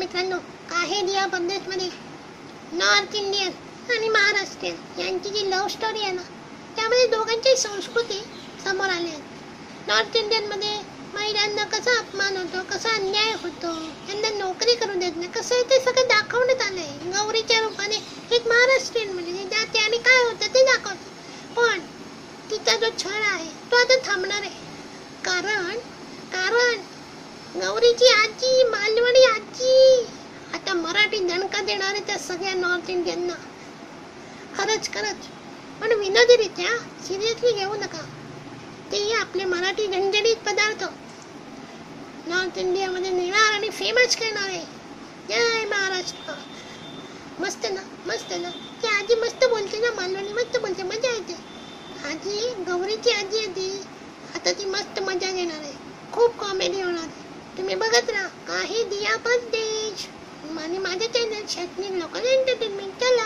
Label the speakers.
Speaker 1: मित्रांनो, काही दिया परदेशमध्ये north Indian आणि महाराष्ट्रीयन यांची जी लव्ह स्टोरी आहे ना, त्यामध्ये दोघांची संस्कृती समोर आली आहे. नॉर्थ इंडियनमध्ये महिलांना कसा अपमान होतो, कसा अन्याय होतो, त्यांना नोकरी करू देत नाही, कसं आहे ते सगळं दाखवण्यात आलं आहे गौरीच्या रूपाने. एक महाराष्ट्रीयन म्हणजे जाते आणि काय होतं ते दाखवतं. पण तिचा जो छळ आहे तो आता थांबणार आहे. कारण गौरीची आजी, मालवणी आजी आता मराठी दणका देणार आहे त्या सगळ्या नॉर्थ इंडियनना. खरंच. पण विनोदीरित्या सिरियसली घेऊ नका. तेही आपले मराठी झणझणीत पदार्थ नॉर्थ इंडियामध्ये नेणार आणि फेमस करणार आहे. जय महाराष्ट्र. मस्त ना. ती आजी मस्त बोलते ना, मालवणी मस्त बोलते, मजा येते. आजी, गौरीची आजी आहे ती. आता ती मस्त मजा घेणार आहे. खूप कॉमेडी होणार आहे. तुम्ही बघत राहा काही दिया परदेश आणि माझ्या चॅनल शैक्षणिक लोकल एंटरटेनमेंट. चला.